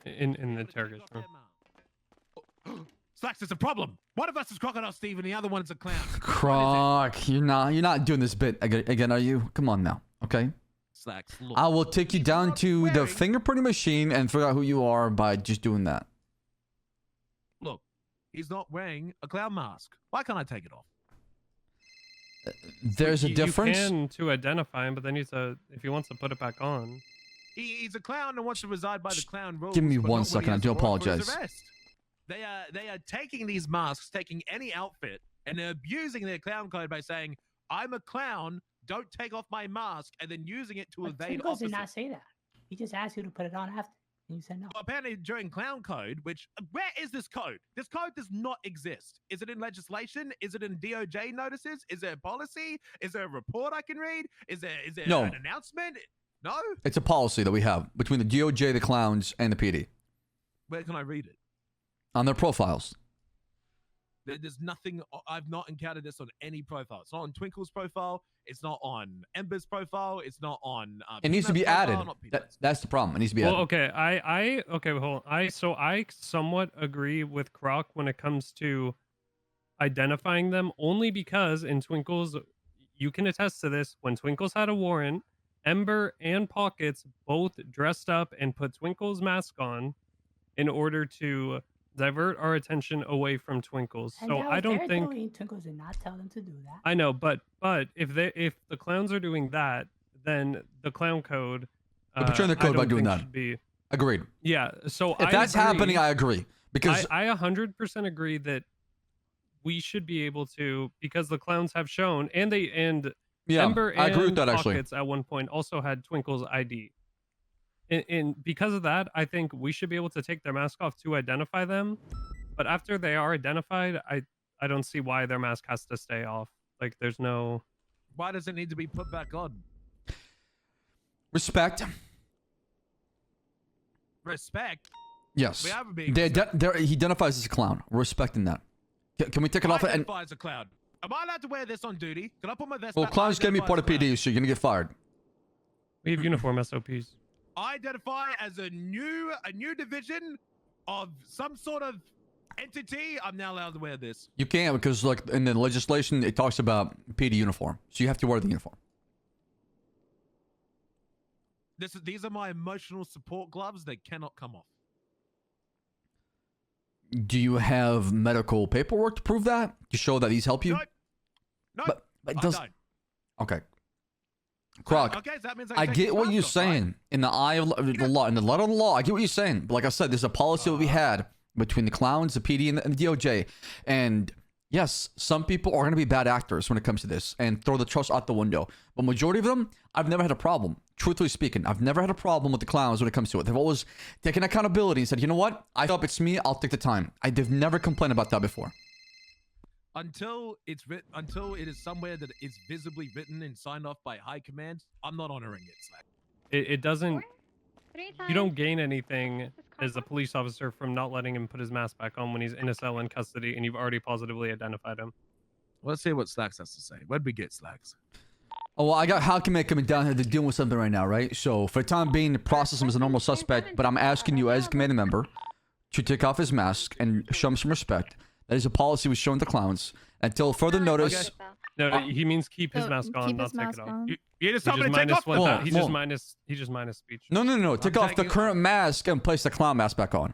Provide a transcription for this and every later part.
in the interrogation room. Slacks, there's a problem. One of us is Crocodile Steve and the other one's a clown. Croc, you're not doing this bit again, are you? Come on now, okay? Slacks, look. I will take you down to the fingerprinting machine and figure out who you are by just doing that. Look, he's not wearing a clown mask. Why can't I take it off? There's a difference. You can to identify him, but then if he wants to put it back on. He's a clown and wants to reside by the clown rules. Give me but 1 not when he second. I has do a warrant for his apologize. arrest. They are taking these masks, taking any outfit, and they're abusing their clown code by saying, "I'm a clown. Don't take off my mask," and then using it to evade Twinkles officers. did not say that. He just asked you to put it on after, and you said no. Well, apparently during clown code, which where is this code? This code does not exist. Is it in legislation? Is it in DOJ notices? Is there a policy? Is there a report I can read? Is there No. an announcement? No. It's a policy that we have between the DOJ, the clowns, and the PD Where can I read it? on their profiles. There's nothing. I've not encountered this on any profile. It's not on Twinkle's profile. It's not on Ember's profile. It's not on. It needs to be Peanut's added. profile, not Peanut's. That's the problem. It needs to be added. Well, okay, okay, hold on. I somewhat agree with Croc when it comes to identifying them, only because in Twinkle's, you can attest to this. When Twinkle's had a warrant, Ember and Pockets both dressed up and put Twinkle's mask on in order to divert our attention away from Twinkle's. And So that I was don't their think doing. Twinkles did not tell them to do that. I know, but if the clowns are doing that, then the clown code. They're betraying the code by doing that. Agreed. Yeah. So If that's happening, I agree. Because I 100% agree that we should be able to, because the clowns have shown, and yeah, Ember I agree with and that actually. Pockets at one point also had Twinkle's ID. And because of that, I think we should be able to take their mask off to identify them. But after they are identified, I don't see why their mask has to stay off. Like, there's no. Why does it need to be put back on? Respect. Respect. Yes. We have a big. He identifies as a clown. We're respecting that. Can we take it off? And Identify as a clown. Am I allowed to wear this on duty? Can I put my vest? well, back? clowns can be Identify part as of a clown. PD, so you're gonna get fired. We have uniform SOPs. I identify as a new division of some sort of entity. I'm now allowed to wear this. You can't because, like, in the legislation, it talks about PD uniform, so you have to wear the uniform. These are my emotional support gloves. They cannot come off. Do you have medical paperwork to prove that? To show that these help you? No. But it I does. don't. Okay. Croc, Okay, so that means I take get these what masks you're off, saying. right? In the eye of the law, in the letter of the law, I get what you're saying. But like I said, there's a policy that we had between the clowns, the PD, and the DOJ. And yes, some people are going to be bad actors when it comes to this and throw the trust out the window. But majority of them, I've never had a problem. Truthfully speaking, I've never had a problem with the clowns when it comes to it. They've always taken accountability and said, you know what? I hope it's me. I'll take the time. They've never complained about that before. Until it is somewhere that is visibly written and signed off by high command, I'm not honoring it. Slack. It doesn't. You don't gain anything as a police officer from not letting him put his mask back on when he's in a cell in custody and you've already positively identified him. Let's see what Slacks has to say. Where'd we get Slacks? Oh, well, I got Halkman coming down here to deal with something right now, right? So for the time being, process him as a normal suspect, but I'm asking you as a commanding member to take off his mask and show him some respect. That is a policy we've shown the clowns until further notice. Okay. No, he means keep his So, mask on, keep not his take it mask off. on. You just He told me just to take minus off. one. Whoa, He just minus speech. No. Take off the taking current mask and place the clown mask back on.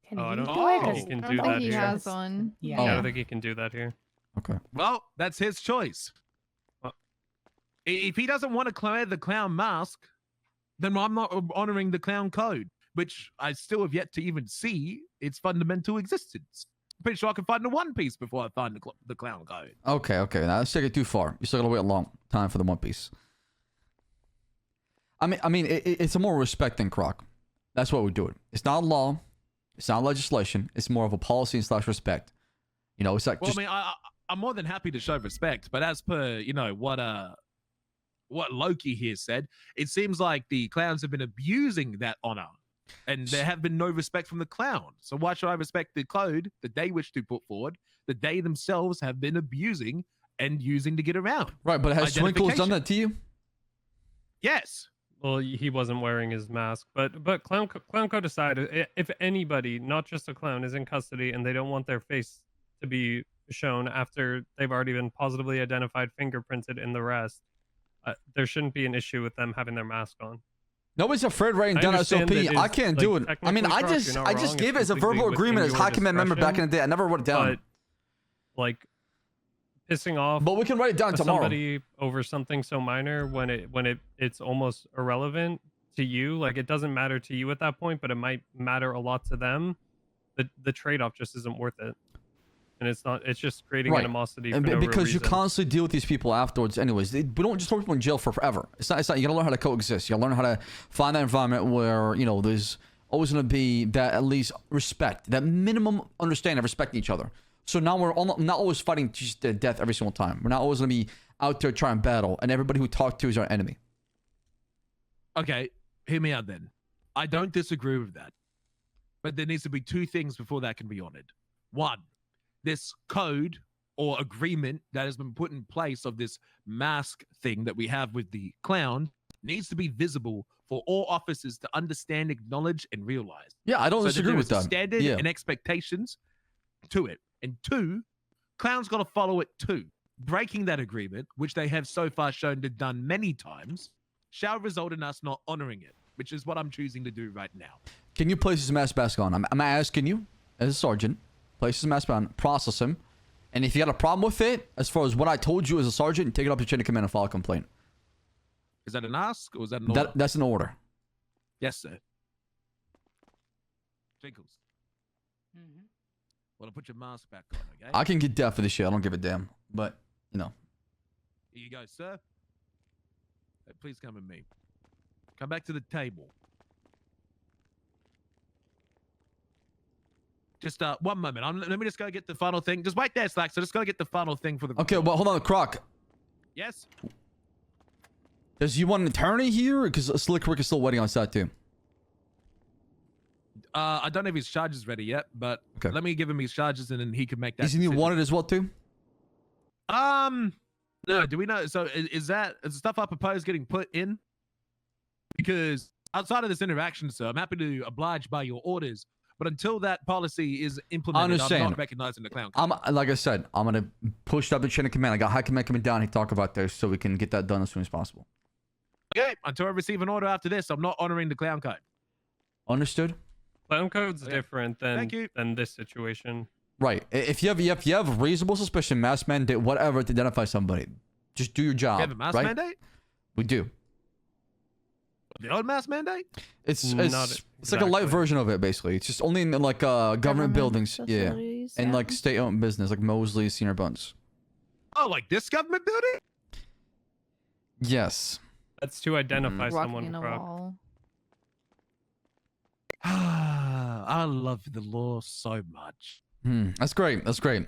Can Oh, I he don't do think it? he 'Cause can I do don't that think he here. has one. Yeah. I Oh. don't think he can do that here. Okay. Well, that's his choice. If he doesn't want to wear the clown mask, then I'm not honoring the clown code, which I still have yet to even see its fundamental existence. I'm pretty sure I can find the One Piece before I find the clown code. Okay. Now let's take it too far. You still gotta wait a long time for the One Piece. I mean, it's a more respect than Croc. That's what we do it. It's not law. It's not legislation. It's more of a policy and / respect. You know, it's like Well, just, I mean, I'm more than happy to show respect, but as per what Loki here said, it seems like the clowns have been abusing that honor, and there have been no respect from the clown. So why should I respect the code that they wish to put forward, that they themselves have been abusing and using to get around? right. But has Twinkles done that to you? Yes. Well, he wasn't wearing his mask, but clown code aside, if anybody, not just a clown, is in custody and they don't want their face to be shown after they've already been positively identified, fingerprinted, and the rest, there shouldn't be an issue with them having their mask on. Nobody's afraid writing I down understand SOP. that I is, can't like, do it. I mean, technically, I Croc, just you're not I wrong. just It's gave it as a completely verbal within agreement as your High Command member back in the discretion, day. I never wrote it down. But like pissing off But we can write it down tomorrow. somebody over something so minor when it's almost irrelevant to you, like it doesn't matter to you at that point, but it might matter a lot to them. The trade-off just isn't worth it, and it's just creating Right. animosity And for no real because you reason. constantly deal with these people afterwards anyways. We don't just throw people in jail for forever. It's not you gotta learn how to coexist. You gotta learn how to find that environment where, you know, there's always gonna be that at least respect, that minimum understanding of respecting each other. So now we're not always fighting just to death every single time. We're not always gonna be out there trying to battle, and everybody who we talk to is our enemy. Okay, hear me out then. I don't disagree with that. But there needs to be two things before that can be honored. One, this code or agreement that has been put in place of this mask thing that we have with the clown needs to be visible for all officers to understand, acknowledge, and realize. Yeah, I don't So that disagree there with is a that. standard Yeah. and expectations to it. And two, clowns got to follow it too. Breaking that agreement, which they have so far shown to done many times, shall result in us not honoring it, which is what I'm choosing to do right now. Can you place his mask back on? I'm asking you, as a sergeant, place his mask on, process him, and if you got a problem with it, as far as what I told you as a sergeant, take it up to chain of command and file a complaint. Is that an ask or is that an order? That's an order. Yes, sir. Jinkles, Mm-hmm. well, put your mask back on, okay? I can get deaf for this shit. I don't give a damn. But, you know. Here you go, sir. Please come with me. Come back to the table. Just 1 moment. Let me just go get the final thing. Just wait there, Slack. So just go get the final thing for the. Okay, well, hold on, Croc. Yes. Does you want an attorney here? Because Slick Rick is still waiting on side too. I don't have his charges ready yet, but Okay. let me give him his charges and then he can make that. Isn't he decision. wanted as well too? No. Do we know? So is the stuff I propose getting put in? Because outside of this interaction, sir, I'm happy to oblige by your orders. But until that policy is implemented, I'm understand. not recognizing the clown. code. Like I said, I'm gonna push up the chain of command. I got High Command coming down. He talk about this so we can get that done as soon as possible. Okay. Until I receive an order after this, I'm not honoring the clown code. Understood? Clown code's Okay. different Thank you. than this situation. Right. If you have reasonable suspicion, mask mandate, whatever, to identify somebody, just do your job. You have a mask right? mandate? We do. The old mask mandate? It's Not it's like a light exactly. version of it, basically. It's just only in like government buildings, yeah, facilities, and yeah. like state-owned business, like Mosley, Senior Buns. Oh, like this government building? Yes. That's to identify Walking someone. in a Croc. wall. I love the law so much. That's great. That's great.